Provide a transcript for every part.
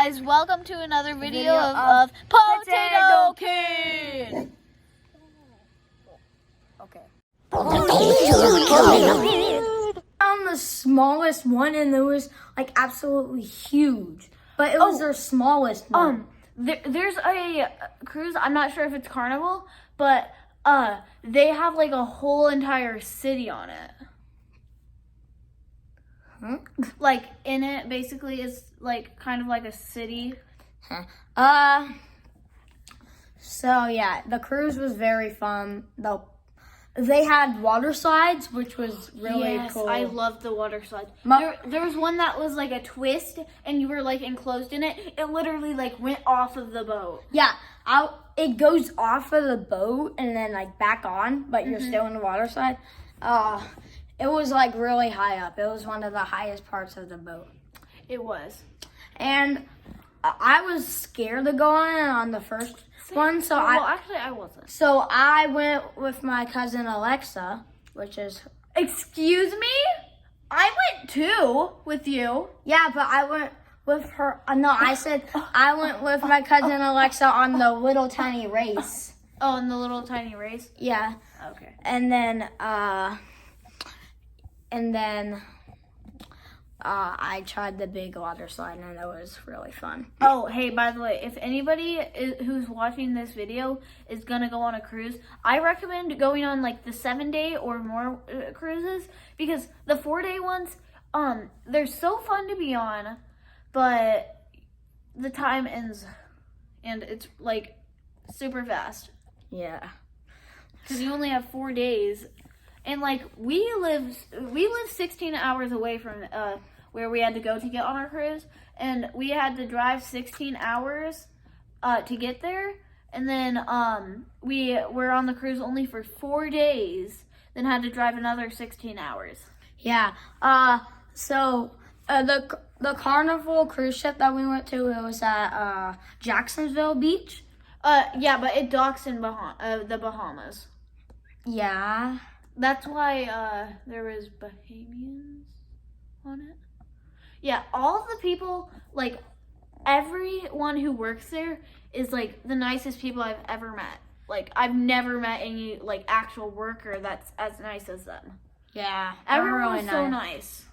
guys, welcome to another video of Potato Kid. Okay. Found the smallest one, and it was like absolutely huge. But it was their smallest one. There's a cruise. I'm not sure if it's Carnival, but they have like a whole entire city on it. Huh? Like in it, basically, is like kind of like a city. So yeah, the cruise was very fun. They had water slides, which was really cool. I loved the water slides. There was one that was like a twist, and you were like enclosed in it. It literally like went off of the boat. Yeah, it goes off of the boat and then like back on, but you're still in the water slide. It was like really high up. It was one of the highest parts of the boat. It was. And I was scared to go on the first one, so actually I wasn't. So I went with my cousin Alexa, which is... Excuse me? I went too with you. Yeah, but I went with her... no, I said I went with my cousin Alexa on the little tiny race. Oh, in the little tiny race? Yeah. Okay. And then I tried the big water slide, and it was really fun. Oh, hey, by the way, if anybody who's watching this video is going to go on a cruise, I recommend going on like the 7-day or more cruises, because the 4-day ones, they're so fun to be on, but the time ends and it's like super fast. Yeah. Because you only have 4 days. And like we live 16 hours away from where we had to go to get on our cruise, and we had to drive 16 hours to get there, and then we were on the cruise only for 4 days, then had to drive another 16 hours. Yeah. So the Carnival cruise ship that we went to, it was at Jacksonville Beach. Yeah, but it docks in the Bahamas. Yeah. That's why there was Bahamians on it. Yeah, all of the people, like, everyone who works there is, like, the nicest people I've ever met. Like, I've never met any, like, actual worker that's as nice as them. Yeah. Everyone was so nice.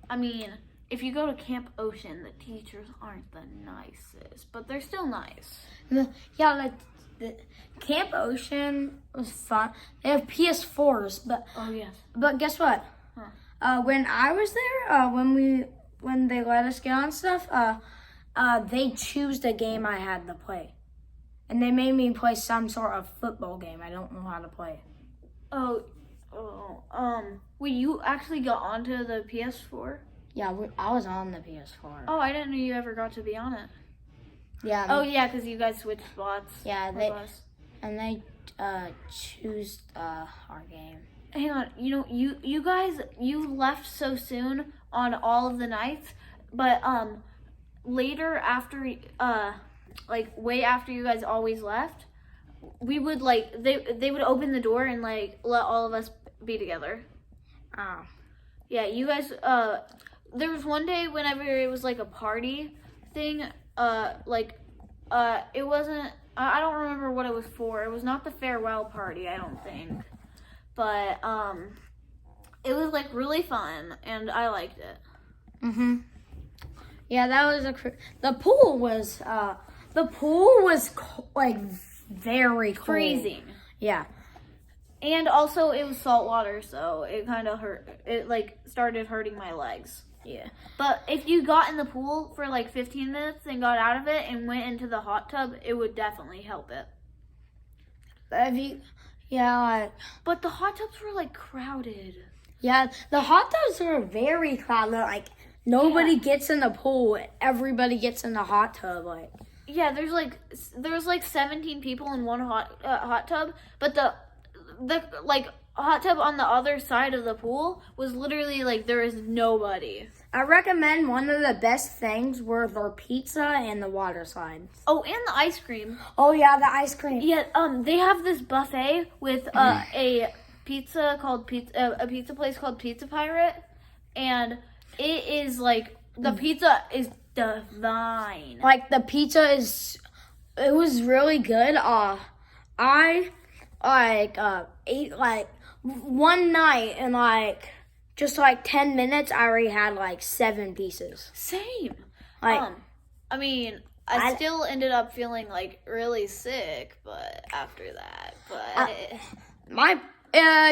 I mean, if you go to Camp Ocean, the teachers aren't the nicest, but they're still nice. Yeah, like... The Camp Ocean was fun. They have PS4s, but But guess what? Huh. When I was there, when they let us get on stuff, they choose the game I had to play, and they made me play some sort of football game. I don't know how to play. Wait, you actually got onto the PS4? Yeah, I was on the PS4. Oh, I didn't know you ever got to be on it. Yeah. Oh yeah, because you guys switched spots. Yeah, they choose our game. Hang on, you guys left so soon on all of the nights, but later after like way after you guys always left, we would like they would open the door and like let all of us be together. Oh. Yeah, you guys there was one day whenever it was like a party thing. It wasn't, I don't remember what it was for. It was not the farewell party, I don't think. But, it was, like, really fun, and I liked it. Yeah, that was the pool was, like, very cold. Freezing. Yeah. And also, it was salt water, so it kind of hurt. It, like, started hurting my legs. Yeah. But if you got in the pool for like 15 minutes and got out of it and went into the hot tub, it would definitely help it. But the hot tubs were like crowded. Yeah, the hot tubs were very crowded. Like nobody gets in the pool, everybody gets in the hot tub. Like there was like 17 people in one hot tub, but the like hot tub on the other side of the pool was literally like there is nobody. I recommend one of the best things were their pizza and the water slides. Oh, and the ice cream. Oh yeah, the ice cream. Yeah, they have this buffet with a pizza place called Pizza Pirate, and it is like the pizza is divine. Like the pizza it was really good. I ate like one night in like just like 10 minutes. I already had like 7 pieces. Same. Like I mean, I still ended up feeling like really sick, but after that,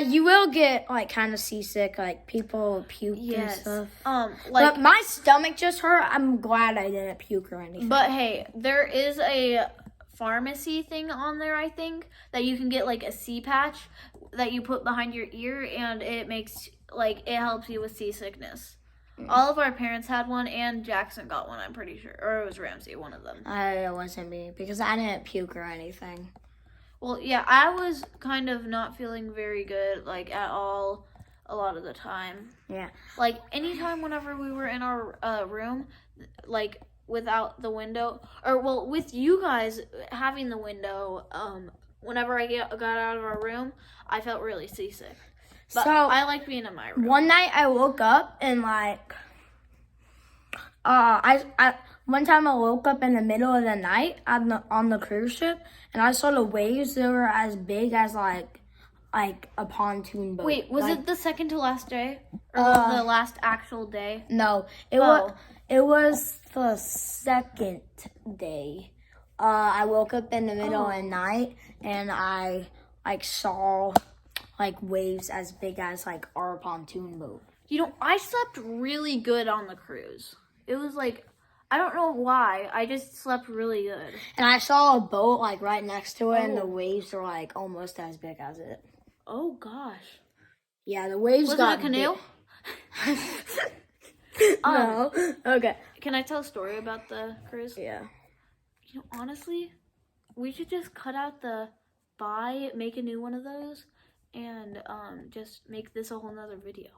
you will get like kind of seasick, like people puke and stuff. But my stomach just hurt. I'm glad I didn't puke or anything. But hey, there is a pharmacy thing on there, I think, that you can get like a sea patch that you put behind your ear, and it makes like it helps you with seasickness. All of our parents had one, and Jackson got one, I'm pretty sure. Or it was Ramsey, one of them. It wasn't me, because I didn't puke or anything. Well, yeah, I was kind of not feeling very good, like, at all, a lot of the time. Yeah. Like, anytime whenever we were in our room, like, without the window, or, well, with you guys having the window, whenever I got out of our room, I felt really seasick. But so, I like being in my room. One night I woke up and like, one time I woke up in the middle of the night on the cruise ship, and I saw the waves that were as big as like a pontoon boat. Wait, was it the second to last day, or the last actual day? No, it was the second day. I woke up in the middle of the night, and I like saw like waves as big as like our pontoon boat. You know, I slept really good on the cruise. It was like, I don't know why, I just slept really good. And I saw a boat like right next to it, and the waves were like almost as big as it. Oh gosh. Yeah, the waves Was got it a canoe? No. Okay. Can I tell a story about the cruise? Yeah. You know, honestly, we should just cut out make a new one of those, and just make this a whole nother video.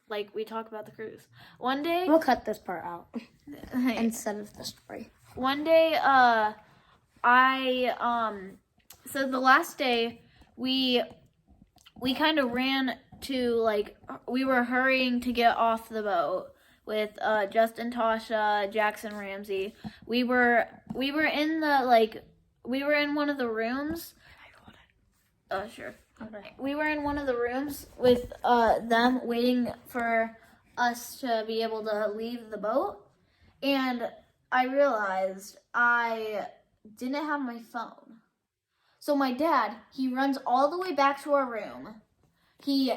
Like, we talk about the cruise. One day... We'll cut this part out instead of the story. One day, so the last day, we kind of ran to, like, we were hurrying to get off the boat with Justin, Tasha, Jackson, Ramsey. We were in one of the rooms. Oh, sure. Okay. We were in one of the rooms with them waiting for us to be able to leave the boat. And I realized I didn't have my phone. So my dad, he runs all the way back to our room. He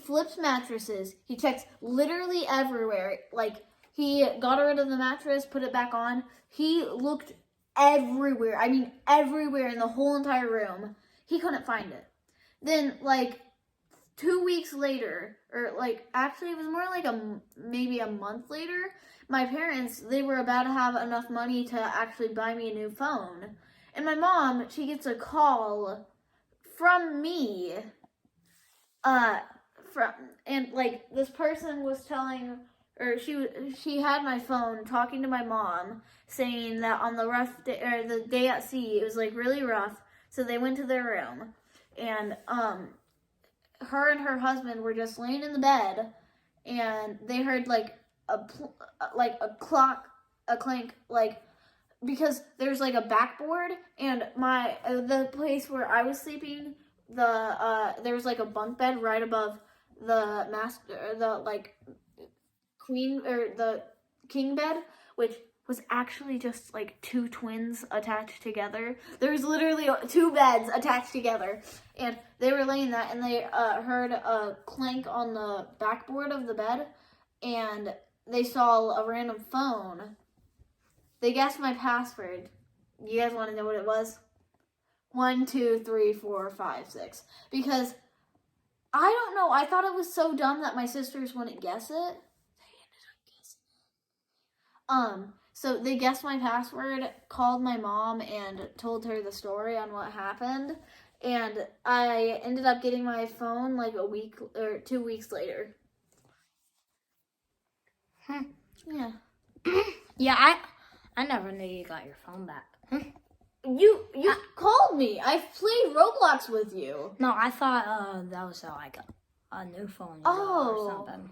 flips mattresses. He checks literally everywhere. Like, he got rid of the mattress, put it back on. He looked everywhere. I mean, everywhere in the whole entire room. He couldn't find it. Then, like, 2 weeks later, or, like, actually it was more like maybe a month later, my parents, they were about to have enough money to actually buy me a new phone. And my mom, she gets a call from me, and, like, this person was telling, or she had my phone talking to my mom, saying that on the rough day, or the day at sea, it was, like, really rough, so they went to their room. And her and her husband were just laying in the bed, and they heard like a clank, like, because there's like a backboard, and the place where I was sleeping, there was like a bunk bed right above the queen, or the king bed, which was actually just like 2 twins attached together. There was literally 2 beds attached together, and they were laying that, and they heard a clank on the backboard of the bed, and they saw a random phone. They guessed my password. You guys want to know what it was? 1, 2, 3, 4, 5, 6. Because I don't know. I thought it was so dumb that my sisters wouldn't guess it. They ended up guessing it. So they guessed my password, called my mom, and told her the story on what happened. And I ended up getting my phone like a week or 2 weeks later. Yeah. Yeah, I never knew you got your phone back. You called me. I played Roblox with you. No, I thought that was like a new phone or something.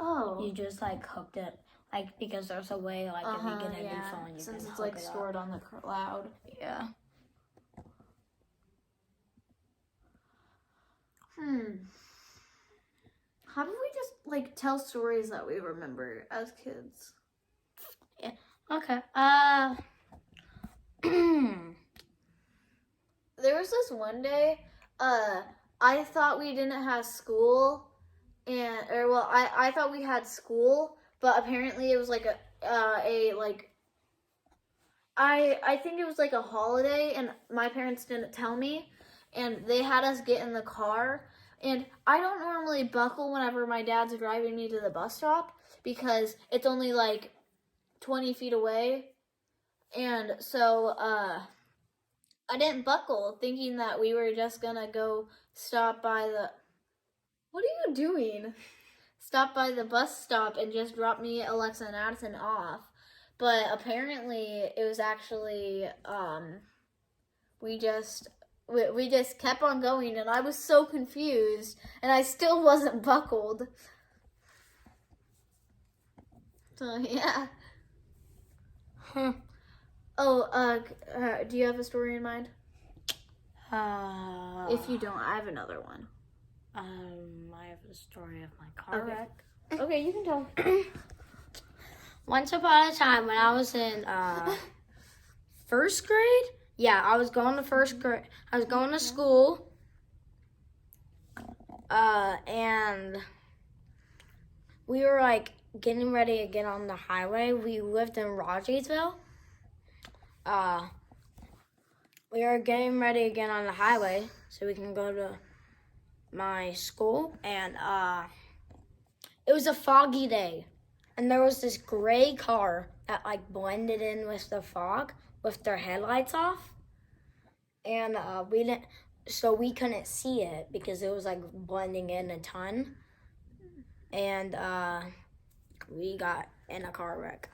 Oh. You just like hooked it. like because there's a way like if you get a new yeah. phone, you Since can it's hook like it stored up. on the cloud. Yeah. How do we just like tell stories that we remember as kids? Okay. There was this one day, I thought we didn't have school, I thought we had school, but apparently it was like I think it was like a holiday, and my parents didn't tell me, and they had us get in the car, and I don't normally buckle whenever my dad's driving me to the bus stop, because it's only like 20 feet away, and so, I didn't buckle, thinking that we were just gonna go stop by the... What are you doing? Stop by the bus stop and just drop me, Alexa, and Addison off. But apparently, it was actually, we just kept on going, and I was so confused, and I still wasn't buckled. So, yeah. Oh, do you have a story in mind? If you don't, I have another one. I have a story of my car wreck. Okay, you can tell. Once upon a time when I was in first grade, yeah, I was going to first grade. I was going to school, and we were like getting ready to get on the highway. We lived in Rogersville. We were getting ready to get on the highway so we can go to my school, and it was a foggy day, and there was this gray car that like blended in with the fog with their headlights off, and we couldn't see it because it was like blending in a ton, and we got in a car wreck.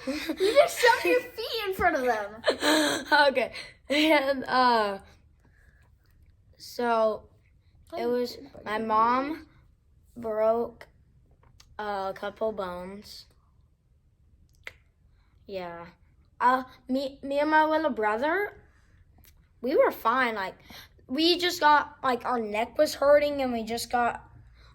You just shoved your feet in front of them. Okay. And so it was my mom broke a couple bones. Yeah. Me and my little brother, we were fine. Like we just got like our neck was hurting, and we just got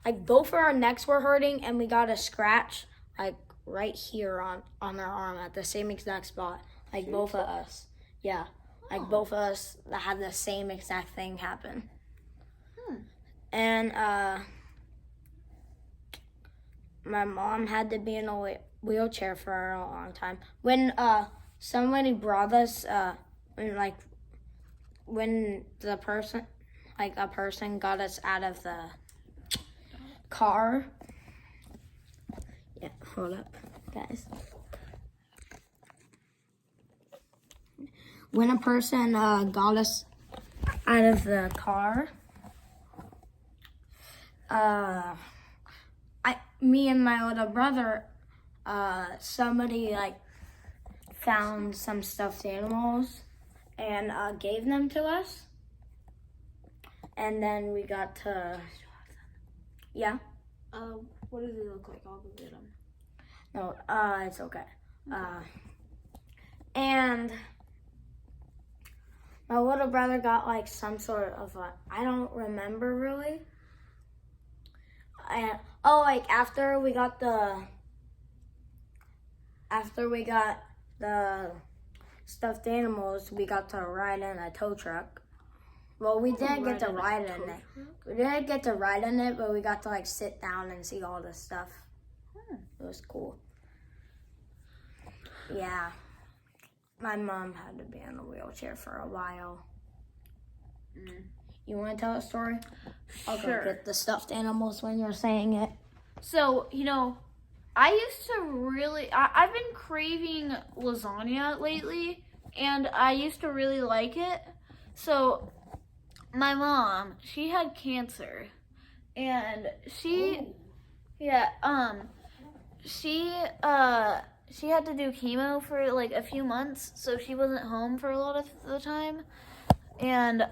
like both of our necks were hurting, and we got a scratch like right here on our arm at the same exact spot. Like both of us. Yeah. Like both of us had the same exact thing happen. And my mom had to be in a wheelchair for a long time. When somebody brought us, when a person got us out of the car. Yeah, hold up, guys. When a person got us out of the car, me and my little brother, somebody like found some stuffed animals and gave them to us, and then we got to, yeah. What does it look like? I'll go get them. No, it's okay. And my little brother got like some sort of I don't remember really. And like after we got the stuffed animals, we got to ride in a tow truck. Well, we didn't get to ride in it. We didn't get to ride in it, but we got to like sit down and see all the stuff. It was cool. Yeah. My mom had to be in a wheelchair for a while. You want to tell a story? I'll go get the stuffed animals when you're saying it. So, I used to really... I've been craving lasagna lately, and I used to really like it. So, my mom, she had cancer, and she... Ooh. Yeah, she had to do chemo for like a few months, so she wasn't home for a lot of the time. And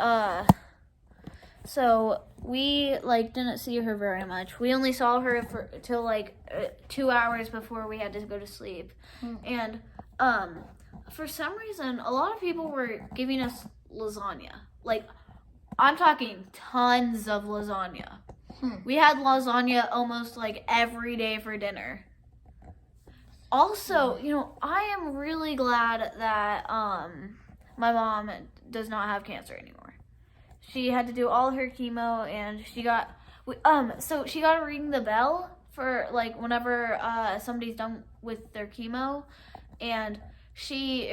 So we like didn't see her very much. We only saw her for till like 2 hours before we had to go to sleep. And for some reason, a lot of people were giving us lasagna. Like, I'm talking tons of lasagna. We had lasagna almost like every day for dinner. Also, you know, I am really glad that my mom does not have cancer anymore. She had to do all her chemo, and she got so she got to ring the bell for like whenever somebody's done with their chemo, and she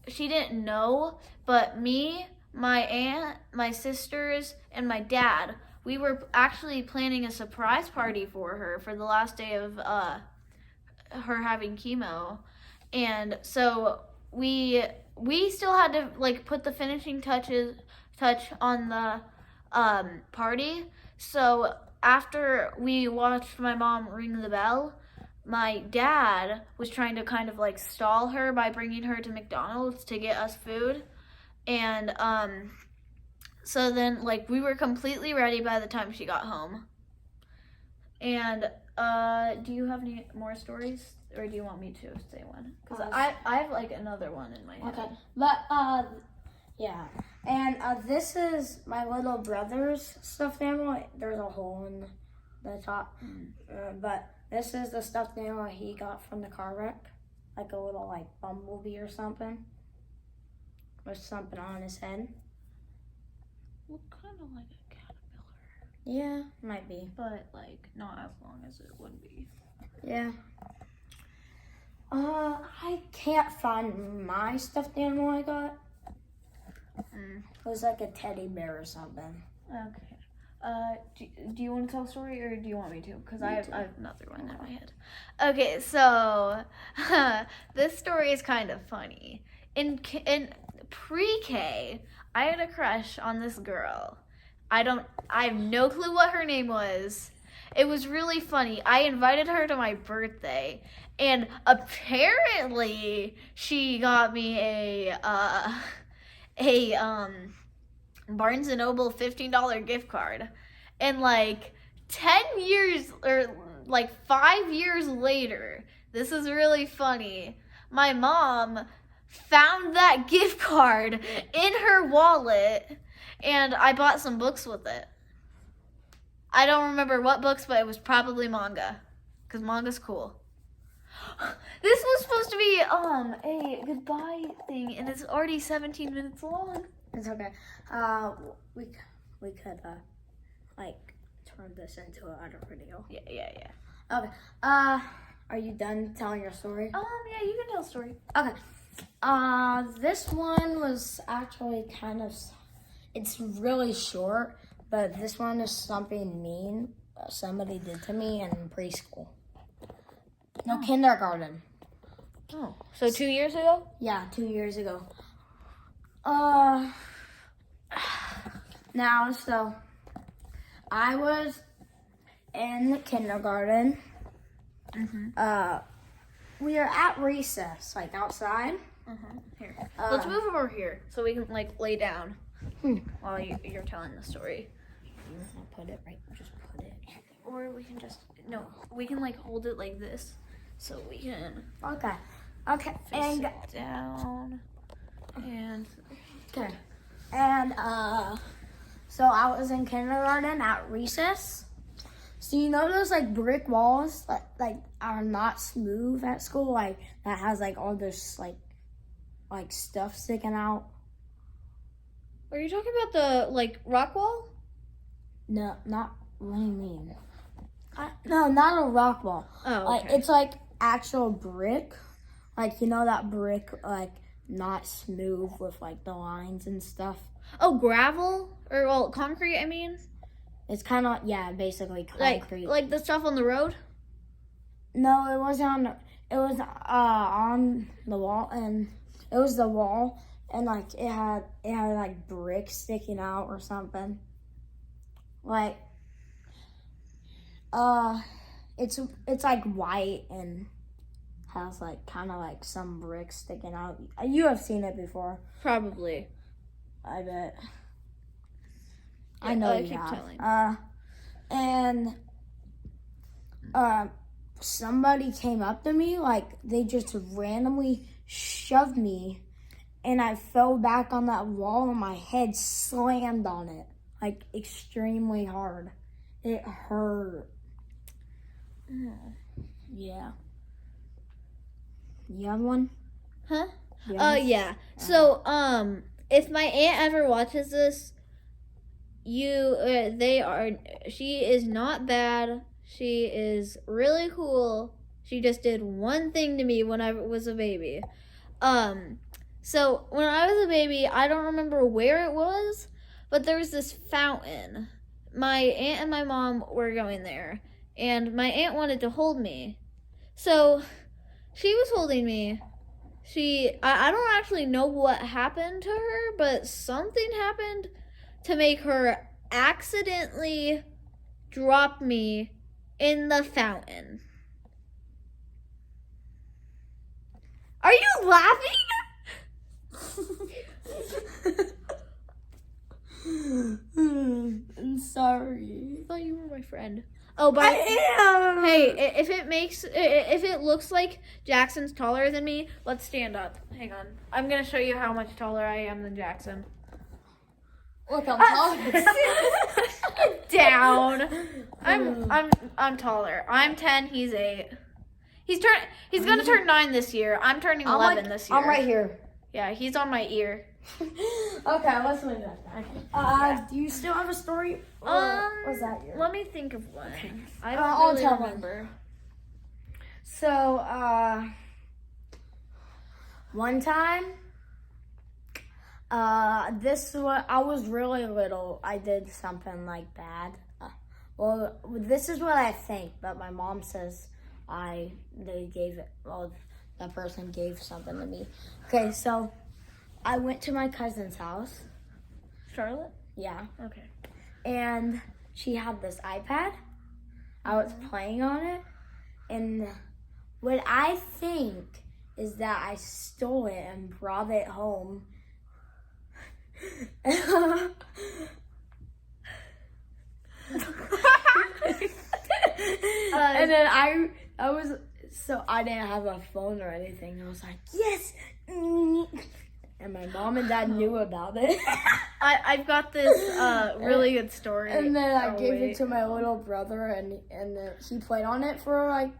didn't know, but me, my aunt, my sisters, and my dad, we were actually planning a surprise party for her for the last day of her having chemo. And so we still had to like put the finishing touch on the party. So after we watched my mom ring the bell, my dad was trying to kind of like stall her by bringing her to McDonald's to get us food. And so then like we were completely ready by the time she got home. And do you have any more stories, or do you want me to say one? Because I have like another one in my head. Okay, but yeah, and this is my little brother's stuffed animal. There's a hole in the top, but this is the stuffed animal he got from the car wreck, like a little like bumblebee or something, with something on his head. Look kind of like a caterpillar. Yeah, might be, but like not as long as it would be. Yeah. I can't find my stuffed animal I got. It was like a teddy bear or something. Okay. Do you want to tell a story, or do you want me to? Because I have another one in my head. Okay, so this story is kind of funny. In pre-K, I had a crush on this girl. I have no clue what her name was. It was really funny. I invited her to my birthday, and apparently she got me a Barnes & Noble $15 gift card. And like 10 years or like 5 years later, this is really funny, my mom found that gift card in her wallet, and I bought some books with it. I don't remember what books, but it was probably manga, because manga's cool. This was supposed to be a goodbye thing, and it's already 17 minutes long. It's okay. We could like turn this into another video. Yeah. Okay. Are you done telling your story? Yeah, you can tell a story. Okay. This one was actually it's really short, but this one is something mean somebody did to me in preschool. No, kindergarten. Oh, so 2 years ago? Yeah, 2 years ago. Now, so I was in kindergarten. We are at recess, like outside. Here, let's move over here so we can like lay down while you're telling the story. You want to put it right? Just put it. Or we can we can like hold it like this so we can. Okay. And sit down. And okay. And so I was in kindergarten at recess. So you know those like brick walls that like are not smooth at school, like that has like all this like stuff sticking out. Are you talking about the like rock wall? No, not. What do you mean? No, not a rock wall. Oh, okay. Like it's like actual brick, like you know that brick like not smooth with like the lines and stuff. Oh, gravel or concrete? I mean, it's kind of basically concrete. Like the stuff on the road. No, it was on the wall, and it was the wall, and like it had like bricks sticking out or something. Like it's like white and has like kind of like some bricks sticking out. You have seen it before. Probably. I bet. I know you keep have. telling. And somebody came up to me, like they just randomly shoved me, and I fell back on that wall, and my head slammed on it, like extremely hard. It hurt. Yeah. You have one? Huh? Yeah. Yeah. So, if my aunt ever watches this, she is not bad. She is really cool. She just did one thing to me when I was a baby. So when I was a baby, I don't remember where it was, but there was this fountain. My aunt and my mom were going there, and my aunt wanted to hold me. So she was holding me. I don't actually know what happened to her, but something happened to make her accidentally drop me in the fountain. Are you laughing? I'm sorry. I thought you were my friend. Oh, but I am. hey, if it looks like Jackson's taller than me, let's stand up. Hang on. I'm gonna show you how much taller I am than Jackson. Look, I'm taller. Down. I'm taller. I'm 10. He's 8. He's gonna turn 9 this year. I'm turning 11 this year. I'm right here. Yeah, he's on my ear. Okay, let's move that. Do you still have a story? Or was that yours? Let me think of one. Okay. I I'll don't really tell one. remember. So, one time, this was, I was really little. I did something like bad. Well, this is what I think, but my mom says the person gave something to me. Okay, so I went to my cousin's house. Charlotte? Yeah. Okay. And she had this iPad. I was playing on it. And what I think is that I stole it and brought it home. And then I was, so I didn't have a phone or anything. I was like, yes. And my mom and dad knew about it. I've got this really good story. And then I gave it to my little brother, and he played on it for like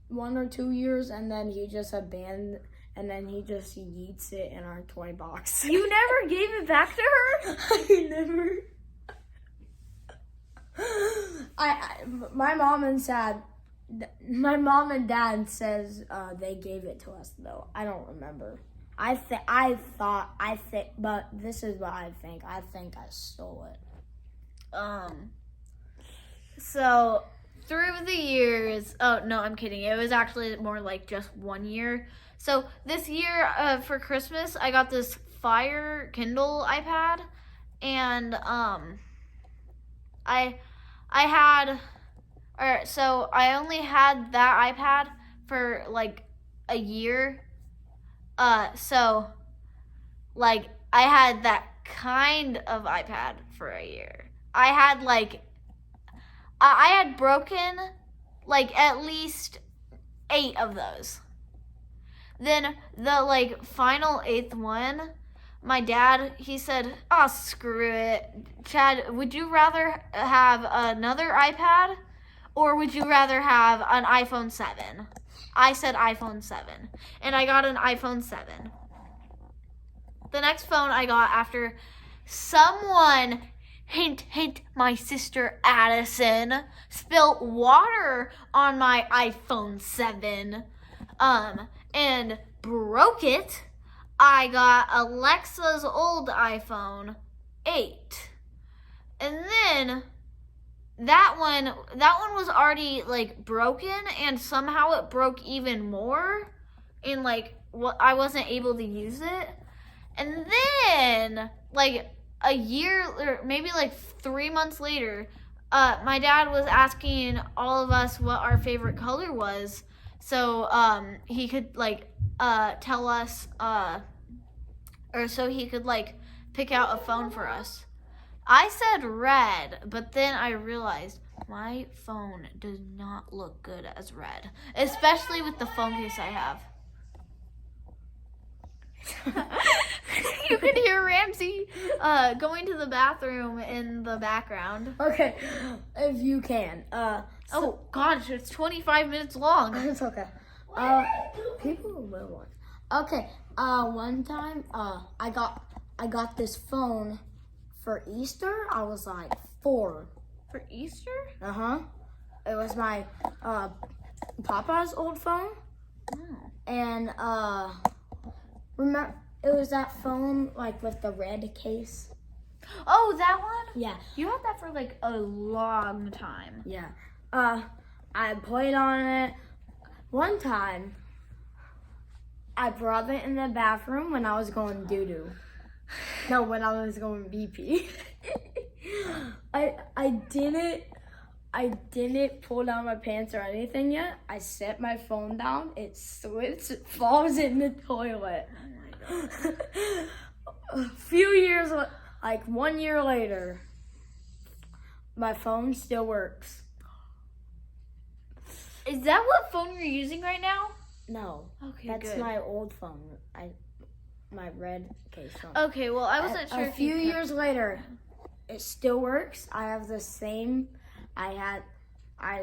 1 or 2 years, and then he just abandoned, and then he just yeets it in our toy box. You never gave it back to her? I never. My mom and dad says they gave it to us though. I don't remember. But this is what I think. I think I stole it. So through the years, oh no, I'm kidding. It was actually more like just 1 year. So this year for Christmas, I got this Fire Kindle iPad, and so I only had that iPad for like a year. So like I had that kind of iPad for a year. I had broken like at least 8 of those. Then the like final 8th one, my dad, he said, "Oh, screw it. Chad, would you rather have another iPad or would you rather have an iPhone 7? I said iPhone 7, and I got an iPhone 7. The next phone I got after someone, hint, my sister Addison, spilt water on my iPhone 7, and broke it. I got Alexa's old iPhone 8. And then that one was already like broken, and somehow it broke even more, and like I wasn't able to use it. And then like a year or maybe like 3 months later, my dad was asking all of us what our favorite color was, so he could like tell us or so he could like pick out a phone for us. I said red, but then I realized my phone does not look good as red, especially with the phone case I have. You can hear Ramsey going to the bathroom in the background. Okay, if you can. Oh gosh, it's 25 minutes long. It's okay. People will watch. Okay. One time, I got this phone for Easter. I was like 4. For Easter? It was my Papa's old phone, and remember it was that phone like with the red case. Oh, that one? Yeah. You had that for like a long time. Yeah. I played on it. One time, I brought it in the bathroom when I was going doo-doo. No, when I was going BP. I didn't pull down my pants or anything yet. I set my phone down. It slips. It falls in the toilet. Oh my god. A few years, like 1 year later, my phone still works. Is that what phone you're using right now? No. Okay, That's good. my old phone. My red case phone. Okay, well, I wasn't sure A if few you years later, it still works. I have the same. I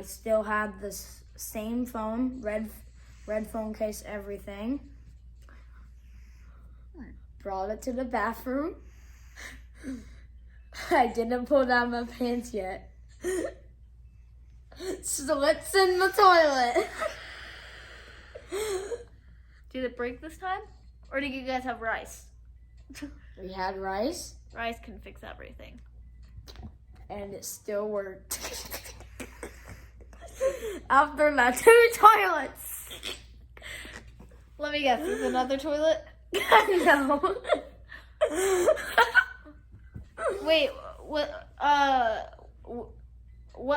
still have the same phone, red phone case, everything. Brought it to the bathroom. I didn't pull down my pants yet. Slips in the toilet. Did it break this time? Or did you guys have rice? We had rice, Rice can fix everything. and it still worked. After the 2 toilets. Let me guess, is another toilet? No. Wait, what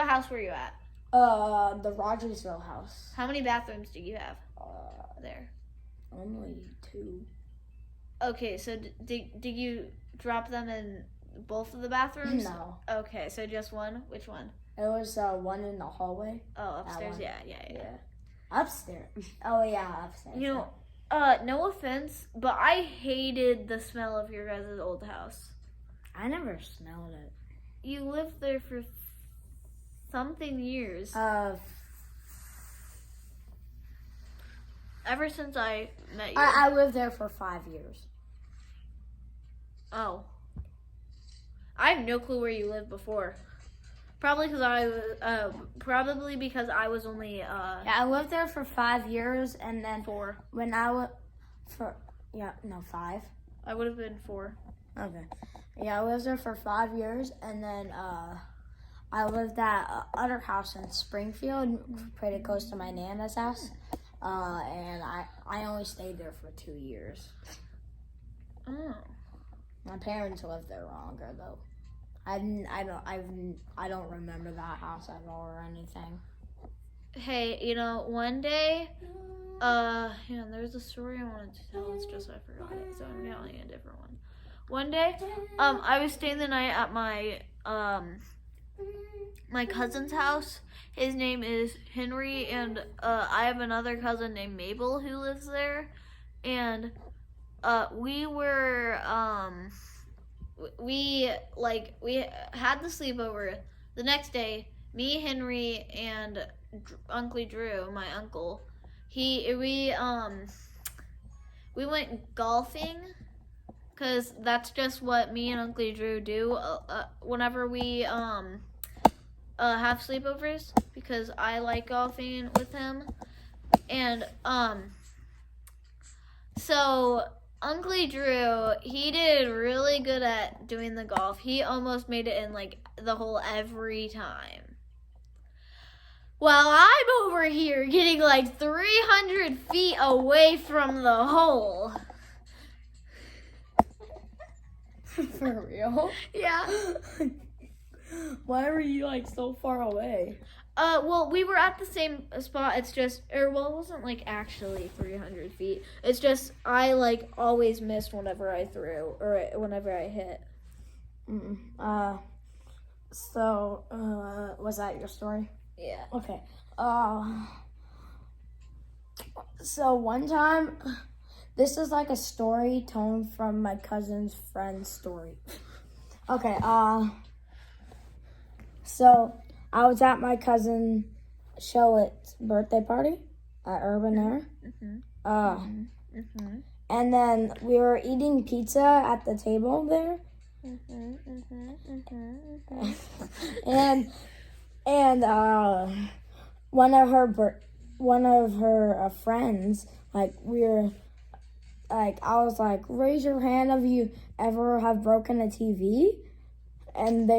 house were you at? The Rogersville house. How many bathrooms do you have there? Only 2. Okay, so did you drop them in both of the bathrooms? No. Okay, so just one? Which one? It was one in the hallway. Oh, upstairs? one. Yeah. Upstairs. Oh yeah, upstairs. You know, no offense, but I hated the smell of your guys' old house. I never smelled it. You lived there for something years. Ever since I met you. I lived there for 5 years. Oh. I have no clue where you lived before. Probably because I was only Yeah, I lived there for 5 years, and then 4. when I was 5. I would have been 4. Okay. Yeah, I lived there for 5 years, and then I lived at other house in Springfield, pretty close to my Nana's house, and I only stayed there for 2 years. Oh. My parents lived there longer though. I don't remember that house at all or anything. Hey, one day, there's a story I wanted to tell. It's just I forgot it, so I'm telling a different one. One day, I was staying the night at my cousin's house. His name is Henry, and I have another cousin named Mabel who lives there, and we were we had the sleepover. The next day, me, Henry, and Uncle Drew, my uncle, we went golfing, because that's just what me and Uncle Drew do whenever we have sleepovers, because I like golfing with him. And so Uncle Drew, he did really good at doing the golf. He almost made it in the hole every time. While I'm over here getting 300 feet away from the hole. For real? Yeah. Why were you so far away? Well, we were at the same spot. It's just, it wasn't actually 300 feet. It's just I always missed whenever I threw or whenever I hit. So, was that your story? Yeah. Okay. So one time, this is like a story told from my cousin's friend's story. Okay, so I was at my cousin Charlotte's birthday party at Urban Air. And then we were eating pizza at the table there. And one of her friends, like we were, like I was like, raise your hand if you ever have broken a TV, and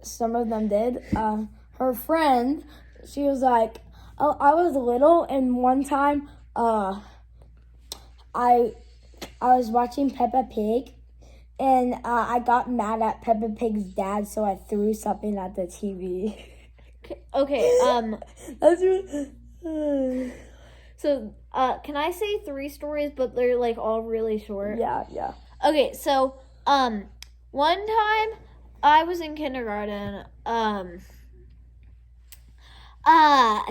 some of them did. Her friend, she was like, oh, I was little, and one time, I was watching Peppa Pig, and I got mad at Peppa Pig's dad, so I threw something at the TV. Okay. That's really, So, can I say 3 stories, but they're like all really short? yeah. Okay, so, one time I was in kindergarten.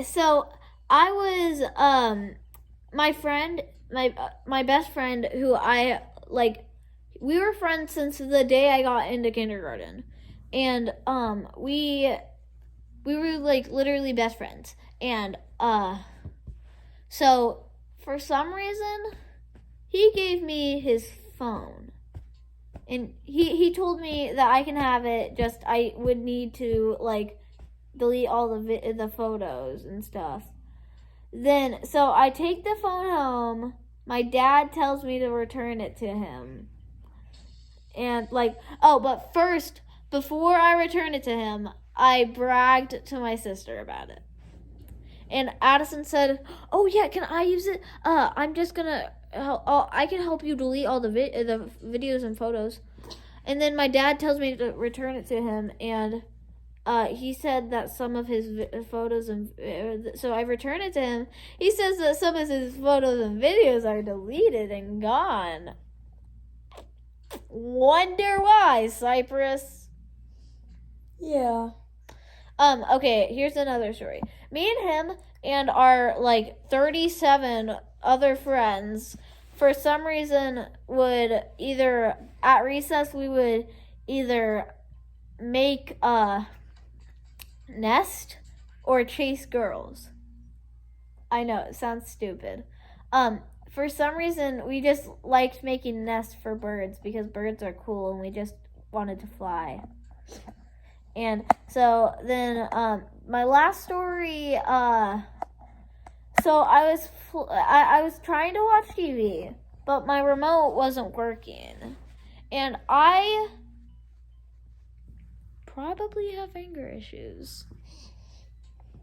So I was, my friend, my best friend, who I like, we were friends since the day I got into kindergarten, and we were like literally best friends, and so for some reason he gave me his phone, and he told me that I can have it, just I would need to like delete all the photos and stuff. Then so I take the phone home. My dad tells me to return it to him. And like, oh, but first, before I return it to him, I bragged to my sister about it. And Addison said, "Oh yeah, can I use it? I'm just gonna, I can help you delete all the videos and photos." And then my dad tells me to return it to him, and he said that some of his photos and so I return it to him. He says that some of his photos and videos are deleted and gone. Wonder why, Cypress? Yeah. Okay, here's another story. Me and him and our like 37 other friends, for some reason, would either at recess we would either make a nest or chase girls. I know, it sounds stupid. For some reason, we just liked making nests for birds because birds are cool and we just wanted to fly. And so then, my last story, so I was trying to watch TV, but my remote wasn't working. And I probably have anger issues.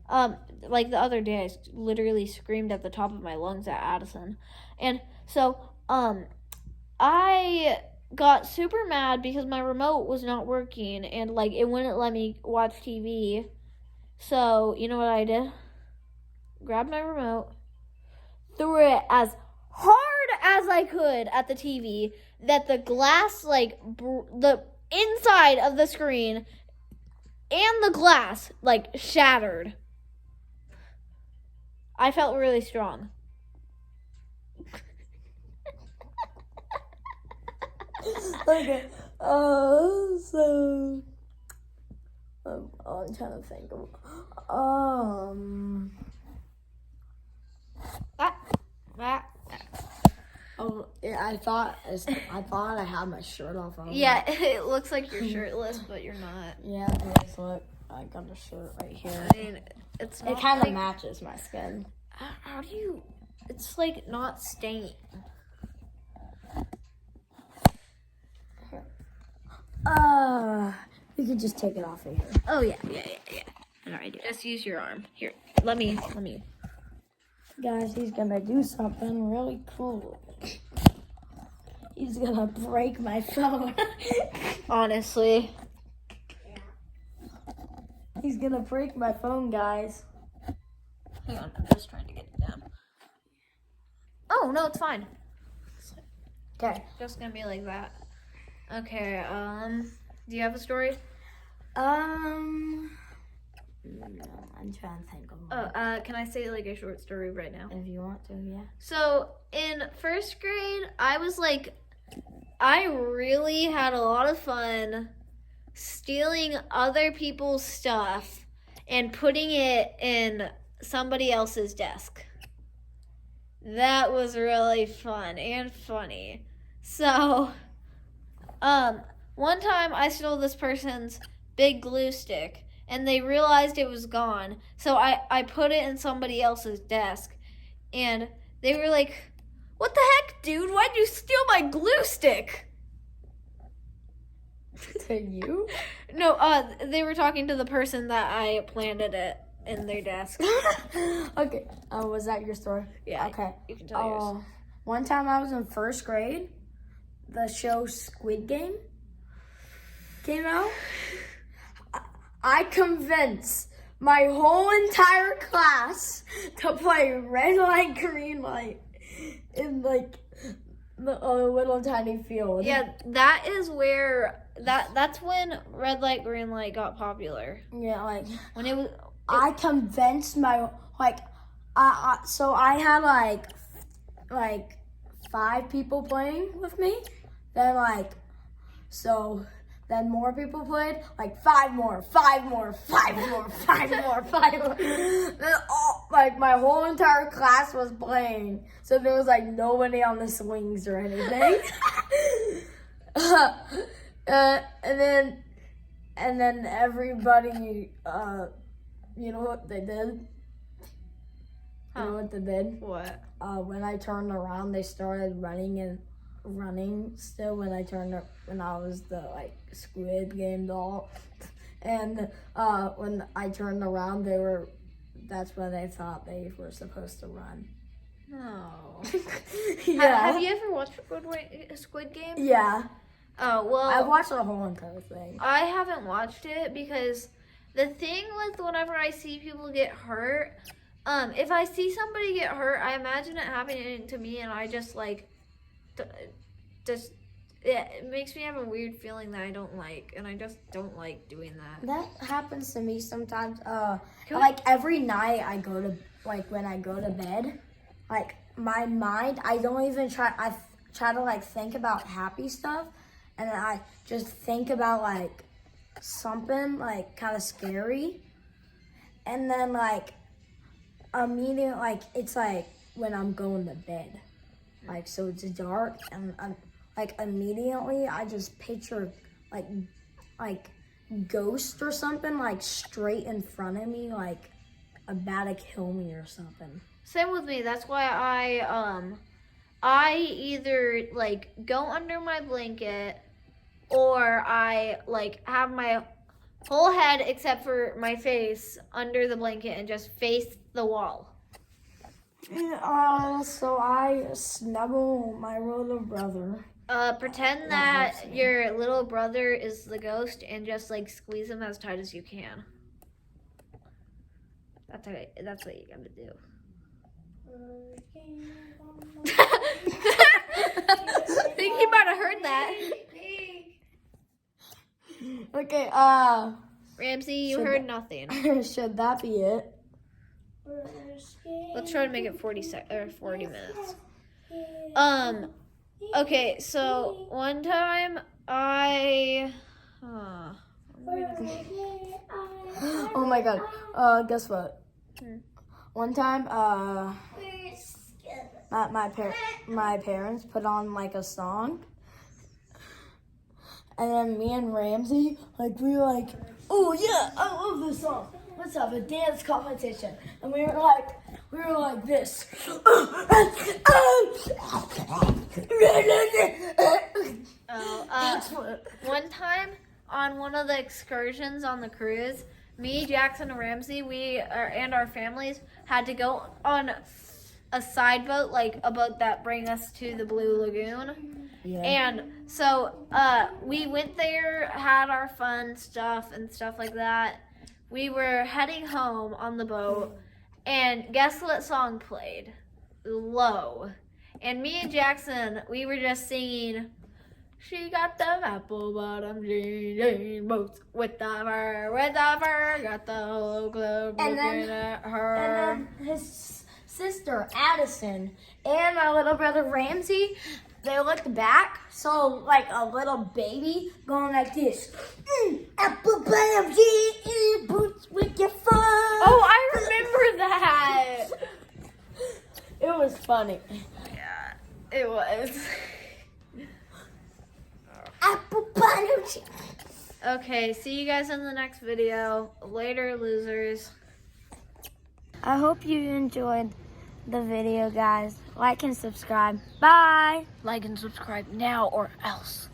Like the other day, I literally screamed at the top of my lungs at Addison. And so, I got super mad because my remote was not working and, like, it wouldn't let me watch TV. So, you know what I did? Grabbed my remote, threw it as hard as I could at the TV, that the glass, like, the inside of the screen and the glass, like, shattered. I felt really strong. Okay. So I'm trying to think of. Oh, yeah, I thought I had my shirt off. Yeah, it looks like you're shirtless, but you're not. Yeah, it looks like I got a shirt right here. I mean, it's It not kind of like, matches my skin. how do you? It's like not stained. We could just take it off of here. Oh yeah. All right, just use your arm. Here, let me. Guys, he's gonna do something really cool. He's gonna break my phone. Honestly. He's gonna break my phone, guys. Hang on, I'm just trying to get it down. Oh no, it's fine. Okay. Just gonna be like that. Okay, do you have a story? No, I'm trying to think of one. Can I say like a short story right now? If you want to, yeah. So in first grade, I really had a lot of fun stealing other people's stuff and putting it in somebody else's desk. That was really fun and funny. So, one time I stole this person's big glue stick and they realized it was gone. So I put it in somebody else's desk and they were like, "What the heck, dude? Why'd you steal my glue stick?" To you? No, they were talking to the person that I planted it in their desk. Okay. Was that your story? Yeah. Okay. You can tell yours. One time I was in first grade, the show Squid Game came out. I convinced my whole entire class to play red light, green light in like the little tiny field. Yeah, that is where that's when red light, green light got popular. Yeah, like When it was I convinced my so I had like 5 people playing with me. Then then more people played, like 5 more, 5 more, 5 more, 5 more, 5 more. Then my whole entire class was playing. So there was like nobody on the swings or anything. And then everybody, you know what they did? You know what they did? what? When I turned around, they started running still when I was the like Squid Game doll. And when I turned around, that's when they thought they were supposed to run. No. Yeah. Have you ever watched Squid Game? Yeah. Oh, well. I've watched the whole entire thing. I haven't watched it because the thing with whenever I see people get hurt, if I see somebody get hurt, I imagine it happening to me, and I just like, it makes me have a weird feeling that I don't like, and I just don't like doing that. That happens to me sometimes. Like every night when I go to bed, like my mind, I don't even I try to like think about happy stuff, and then I just think about like something like kind of scary, and then like immediately like it's like when I'm going to bed, like so it's dark, and I'm like immediately I just picture like ghost or something like straight in front of me, like about to kill me or something. Same with me. That's why I either like go under my blanket, or I like have my whole head except for my face under the blanket and just face the wall. So I snuggle my little brother. Pretend that your little brother is the ghost and just like squeeze him as tight as you can. That's what you gotta do. I think you might have heard that. Okay, Ramsey, you heard nothing. should that be it? Let's try to make it 40 minutes. Okay, so one time Oh my god. Guess what? One time, my parents put on like a song, and then me and Ramsey, like we were like, oh yeah, I love this song. Let's have a dance competition. And we were like this. One time on one of the excursions on the cruise, me, Jackson, and Ramsey, and our families had to go on a side boat, like a boat that bring us to the Blue Lagoon. Yeah. And so we went there, had our fun stuff and stuff like that. We were heading home on the boat, and guess what song played? Low. And me and Jackson, we were just singing, She got them apple bottom jean boots with the fur, got the whole club And looking then- at her. And then his sister Addison and my little brother Ramsey, they looked back, so like a little baby going like this. Apple bottom jean boots with your fur. Oh, I remember that. It was funny. Yeah, it was. Apple bottom jean. Okay, see you guys in the next video. Later, losers. I hope you enjoyed the video, guys. Like and subscribe. Bye. Like and subscribe now or else.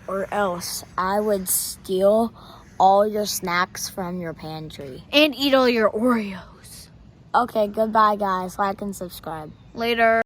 Or else I would steal all your snacks from your pantry. And eat all your Oreos. Okay, goodbye, guys. Like and subscribe. Later.